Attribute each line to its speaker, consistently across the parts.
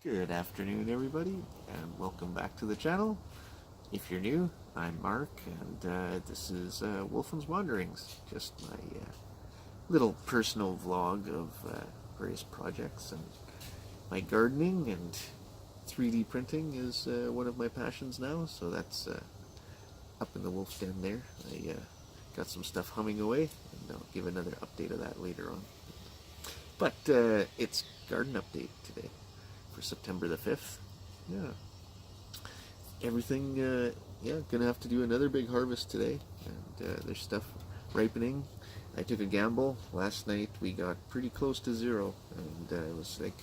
Speaker 1: Good afternoon, everybody, and welcome back to the channel. If you're new, I'm Mark, and this is Wolfen's Wanderings, just my little personal vlog of various projects. And my gardening and 3D printing is one of my passions now, so that's up in the wolf den there. I got some stuff humming away, and I'll give another update of that later on. But it's garden update today for September the 5th. Yeah. Everything, gonna have to do another big harvest today. And there's stuff ripening. I took a gamble. Last night we got pretty close to zero. And it was like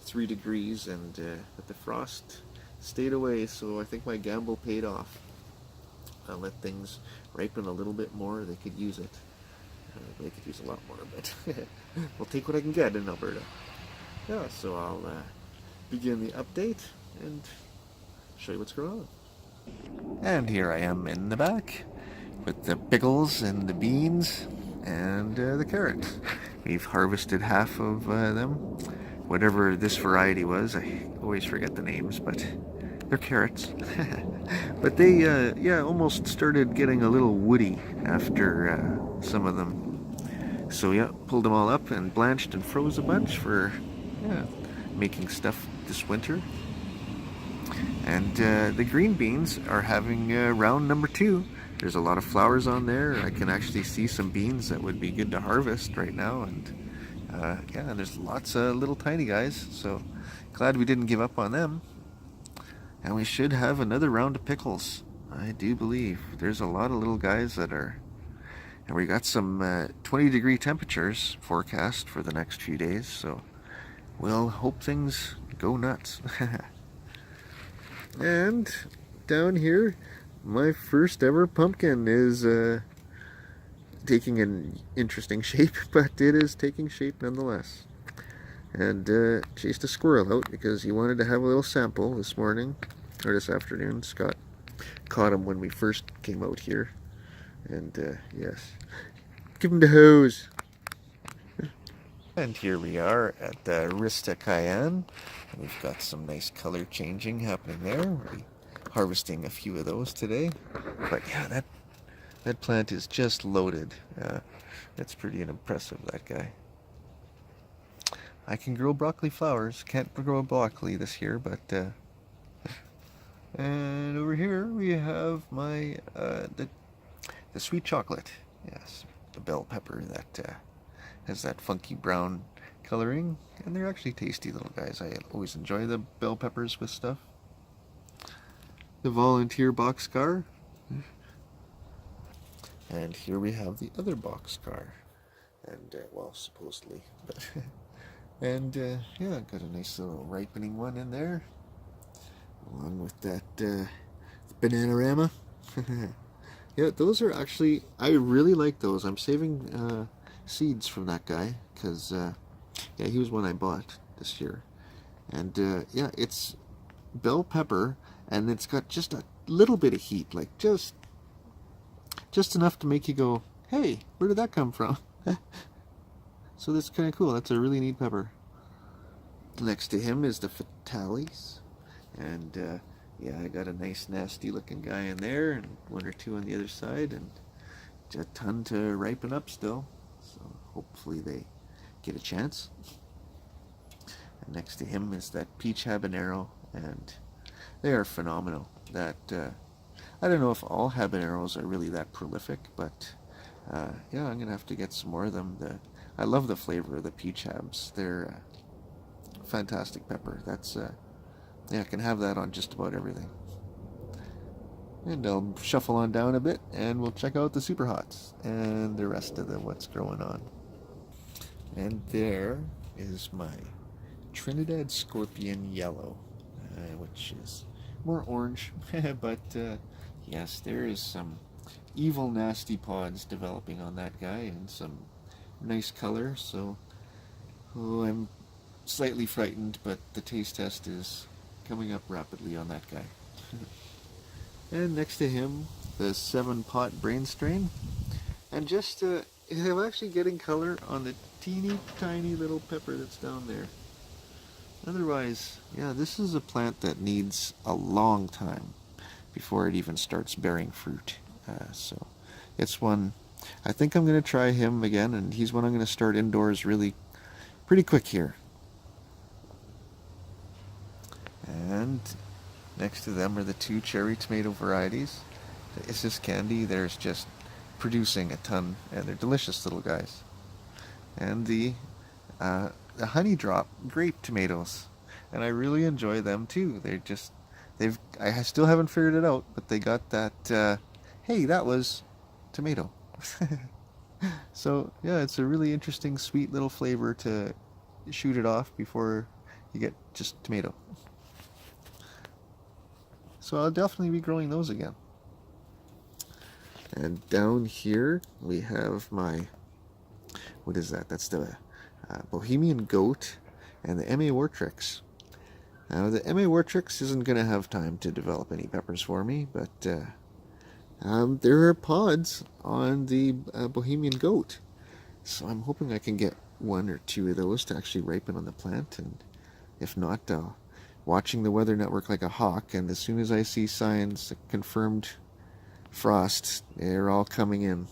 Speaker 1: 3 degrees, and but the frost stayed away, so I think my gamble paid off. I'll let things ripen a little bit more. They could use it. They could use a lot more, but we'll take what I can get in Alberta. Yeah, so I'll begin the update and show you what's going on. And here I am in the back with the pickles and the beans and the carrots. We've harvested half of them. Whatever this variety was, I always forget the names, but they're carrots. But they, almost started getting a little woody after some of them. So yeah, pulled them all up and blanched and froze a bunch for making stuff this winter. And the green beans are having round number 2. There's a lot of flowers on there. I can actually see some beans that would be good to harvest right now. And and there's lots of little tiny guys. So glad we didn't give up on them. And we should have another round of pickles. I do believe there's a lot of little guys that are. And we got some 20-degree temperatures forecast for the next few days. So we'll hope things go nuts. And down here, my first ever pumpkin is taking an interesting shape, but it is taking shape nonetheless. And chased a squirrel out because he wanted to have a little sample this morning, or this afternoon. Scott caught him when we first came out here. And yes, give him the hose. And here we are at the Rista Cayenne. We've got some nice color changing happening there. We'll be harvesting a few of those today. But yeah, that plant is just loaded. That's pretty impressive, that guy. I can grow broccoli flowers. Can't grow broccoli this year, but and over here we have my the sweet chocolate. Yes, the bell pepper that has that funky brown coloring, and they're actually tasty little guys. I always enjoy the bell peppers with stuff. The volunteer boxcar. And here we have the other boxcar. And, well, supposedly. But and, yeah, got a nice little ripening one in there. Along with that Bananarama. Yeah, those are actually, I really like those. I'm saving seeds from that guy, because yeah, he was one I bought this year. And yeah, it's bell pepper, and it's got just a little bit of heat, like just enough to make you go, hey, where did that come from? So that's kind of cool. That's a really neat pepper. Next to him is the Fatales, and yeah, I got a nice nasty looking guy in there, and 1 or 2 on the other side, and a ton to ripen up still. So hopefully they get a chance. And next to him is that peach habanero, and they are phenomenal. That I don't know if all habaneros are really that prolific, but yeah, I'm gonna have to get some more of them. I love the flavor of the peach habs. They're fantastic pepper. That's yeah, I can have that on just about everything. And I'll shuffle on down a bit, and we'll check out the super hots and the rest of what's growing on. And there is my Trinidad Scorpion Yellow, which is more orange, but yes, there is some evil nasty pods developing on that guy, and some nice color, so I'm slightly frightened, but the taste test is coming up rapidly on that guy. And next to him, the 7-pot brain strain. And just, I'm actually getting color on the teeny tiny little pepper that's down there. otherwise, yeah, this is a plant that needs a long time before it even starts bearing fruit. So it's one, I think I'm going to try him again, and he's one I'm going to start indoors really pretty quick here. And next to them are the two cherry tomato varieties. It's just candy. There's just producing a ton, and they're delicious little guys. And the honey drop grape tomatoes, and I really enjoy them too. I still haven't figured it out, but they got that. Hey, that was tomato. So yeah, it's a really interesting, sweet little flavor to shoot it off before you get just tomato. So I'll definitely be growing those again. And down here we have my, what is that? That's the Bohemian Goat and the M.A. Wartrix. Now the M.A. Wartrix isn't going to have time to develop any peppers for me, but there are pods on the Bohemian Goat. So I'm hoping I can get one or two of those to actually ripen on the plant, and if not, watching the Weather Network like a hawk, and as soon as I see signs confirmed frost, they're all coming in.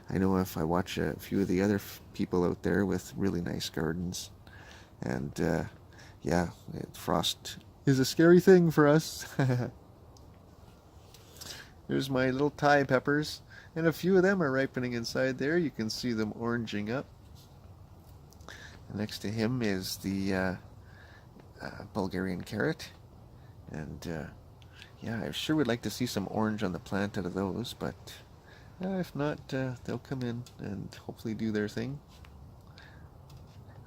Speaker 1: I know if I watch a few of the other people out there with really nice gardens, and yeah, frost is a scary thing for us. There's my little Thai peppers, and a few of them are ripening inside there. You can see them oranging up. And next to him is the Bulgarian carrot, and yeah, I sure would like to see some orange on the plant out of those, but if not, they'll come in and hopefully do their thing.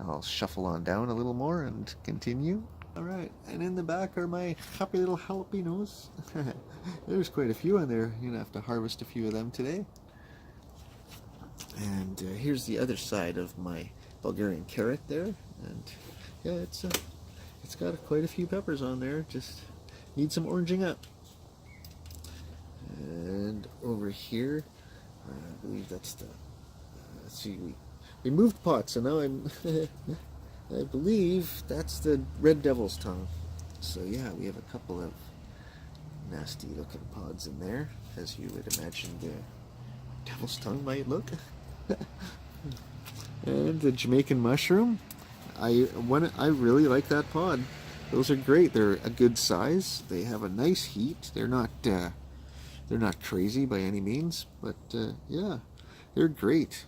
Speaker 1: I'll shuffle on down a little more and continue. Alright, and in the back are my happy little jalapenos. There's quite a few in there. You're going to have to harvest a few of them today. And here's the other side of my Bulgarian carrot there. And yeah, it's got quite a few peppers on there. Just need some oranging up. And over here, I believe that's the, let's see, we moved pots, so now I'm, I believe that's the red devil's tongue. So yeah, we have a couple of nasty looking pods in there, as you would imagine the devil's tongue might look. And the Jamaican mushroom, I really like that pod. Those are great. They're a good size. They have a nice heat. They're not crazy by any means, but yeah, they're great.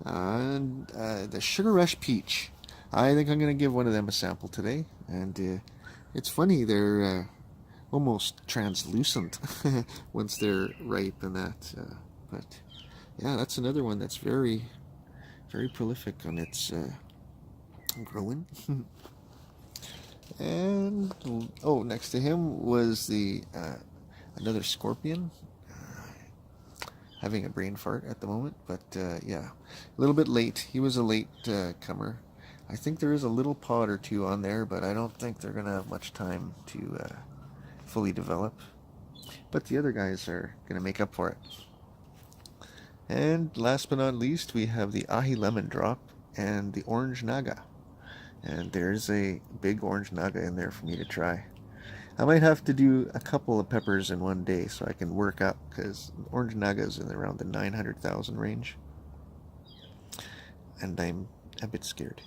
Speaker 1: And the Sugar Rush Peach, I think I'm going to give one of them a sample today. And it's funny, they're almost translucent once they're ripe and that. But yeah, that's another one that's very, very prolific on its growing. And oh, next to him was the another scorpion. Having a brain fart at the moment, but yeah, a little bit late. He was a late comer. I think there is a little pod or two on there, but I don't think they're gonna have much time to fully develop. But the other guys are gonna make up for it. And last but not least, we have the ahi lemon drop and the orange naga. And there's a big orange naga in there for me to try. I might have to do a couple of peppers in one day so I can work up, because orange naga is in around the 900,000 range. And I'm a bit scared.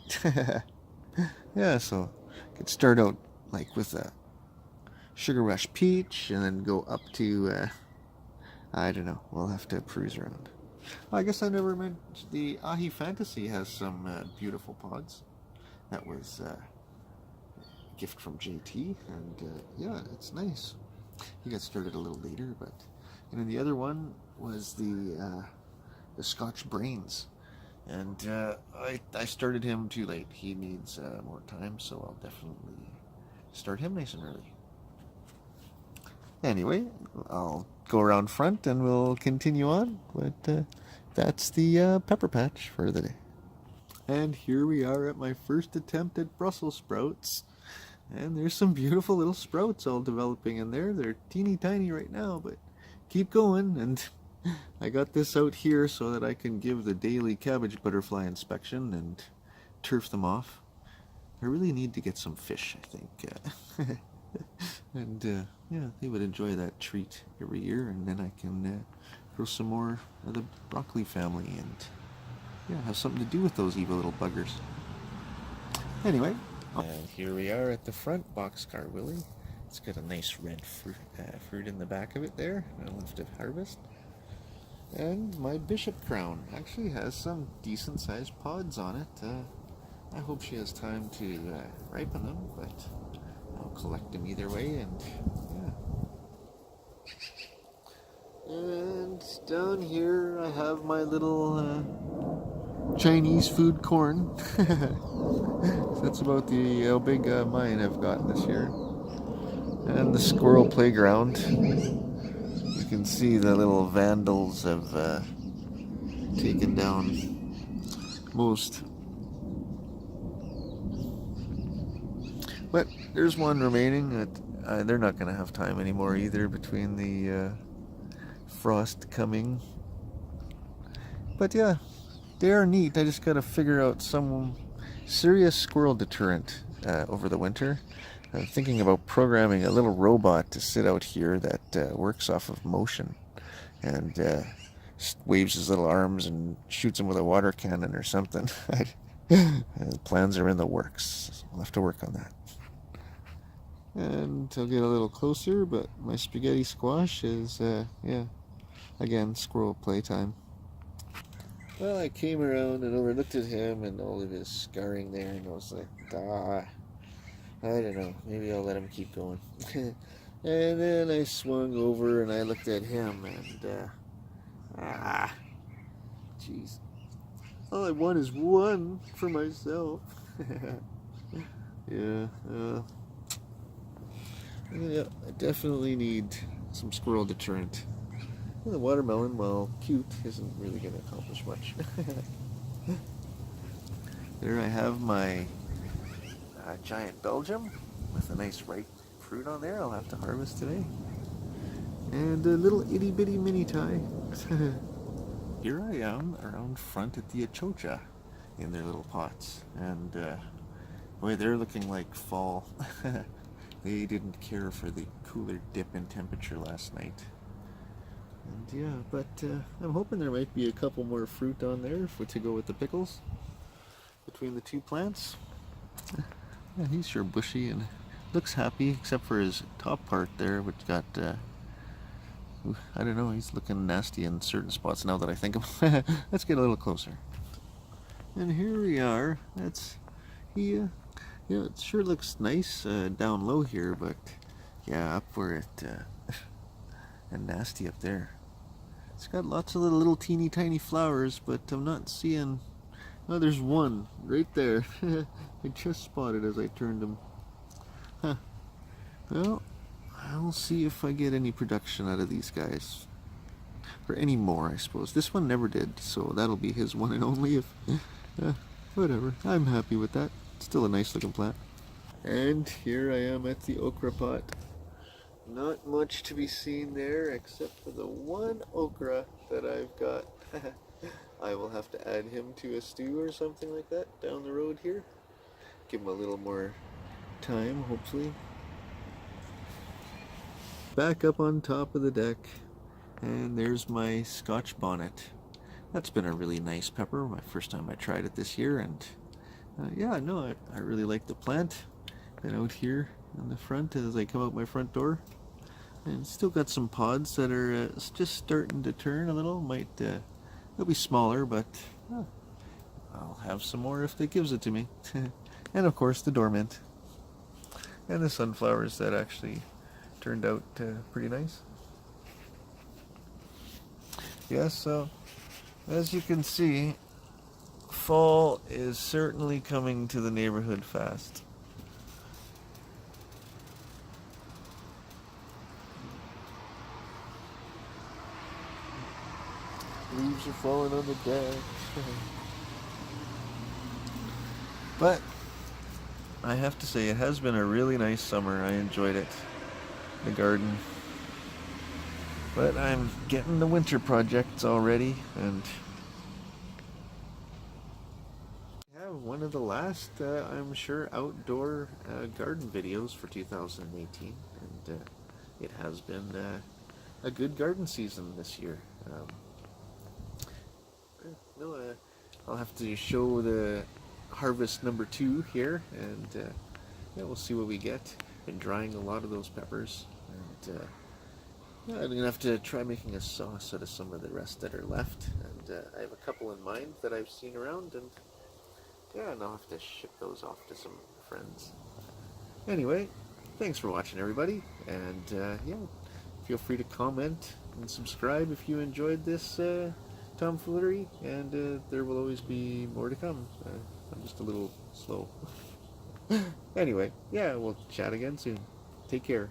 Speaker 1: Yeah, so I could start out like with a Sugar Rush Peach and then go up to, I don't know, we'll have to cruise around. I guess I never mentioned the Ahi Fantasy has some beautiful pods. That was gift from JT, and yeah, it's nice. He got started a little later, but and then the other one was the Scotch Brains, and I started him too late. He needs more time, so I'll definitely start him nice and early. Anyway, I'll go around front and we'll continue on, but that's the pepper patch for the day. And here we are at my first attempt at Brussels sprouts. And there's some beautiful little sprouts all developing in there. They're teeny tiny right now, but keep going. And I got this out here so that I can give the daily cabbage butterfly inspection and turf them off. I really need to get some fish, I think. And yeah, they would enjoy that treat every year, and then I can grow some more of the broccoli family and yeah, have something to do with those evil little buggers. Anyway, and here we are at the front boxcar, Willie. It's got a nice red fruit in the back of it there. I'll have to harvest. And my bishop crown actually has some decent sized pods on it. I hope she has time to ripen them, but I'll collect them either way, and yeah. And down here I have my little Chinese food corn. That's about how big mine I've gotten this year. And the squirrel playground. You can see the little vandals have taken down most. But there's one remaining. They're not going to have time anymore either between the frost coming. But yeah, they are neat. I just got to figure out some serious squirrel deterrent over the winter. I'm thinking about programming a little robot to sit out here that works off of motion and waves his little arms and shoots him with a water cannon or something. Plans are in the works. I'll have to work on that. And I'll get a little closer, but my spaghetti squash is, yeah, again, squirrel playtime. Well, I came around and overlooked at him and all of his scarring there, and I was like, I don't know, maybe I'll let him keep going. And then I swung over and I looked at him and, jeez. All I want is one for myself. Yeah, yeah, I definitely need some squirrel deterrent. The watermelon, while cute, isn't really going to accomplish much. There I have my giant Belgium with a nice ripe fruit on there. I'll have to harvest today. And a little itty bitty mini tie. Here I am around front at the achocha in their little pots. And boy, they're looking like fall. They didn't care for the cooler dip in temperature last night. And yeah, but I'm hoping there might be a couple more fruit on there to go with the pickles between the two plants. Yeah, he's sure bushy and looks happy, except for his top part there, which got, I don't know, he's looking nasty in certain spots now that I think of it. Let's get a little closer. And here we are. That's, yeah, it sure looks nice down low here, but yeah, up where it, and nasty up there. It's got lots of little teeny tiny flowers, but I'm not seeing. Oh, there's one right there. I just spotted as I turned him. Huh. Well, I'll see if I get any production out of these guys. Or any more, I suppose. This one never did, so that'll be his one and only. If whatever. I'm happy with that. Still a nice looking plant. And here I am at the okra pot. Not much to be seen there except for the one okra that I've got. I will have to add him to a stew or something like that down the road here. Give him a little more time, hopefully. Back up on top of the deck, and there's my Scotch bonnet. That's been a really nice pepper, my first time I tried it this year, and yeah, no, I really like the plant. Been out here in the front as I come out my front door, and still got some pods that are just starting to turn a little. Might they'll be smaller, but I'll have some more if it gives it to me. And of course the dormant and the sunflowers that actually turned out pretty nice. Yeah, so as you can see, fall is certainly coming to the neighborhood fast. Leaves are falling on the deck. But I have to say, it has been a really nice summer. I enjoyed it. The garden. But I'm getting the winter projects already, and I have one of the last, I'm sure, outdoor garden videos for 2018, and it has been a good garden season this year. No, I'll have to show the harvest number 2 here, and yeah, we'll see what we get. Been drying a lot of those peppers, and yeah, I'm gonna have to try making a sauce out of some of the rest that are left. And I have a couple in mind that I've seen around, and yeah, and I'll have to ship those off to some friends. Anyway, thanks for watching, everybody, and yeah, feel free to comment and subscribe if you enjoyed this tomfoolery, and there will always be more to come. I'm just a little slow. Anyway, yeah, we'll chat again soon. Take care.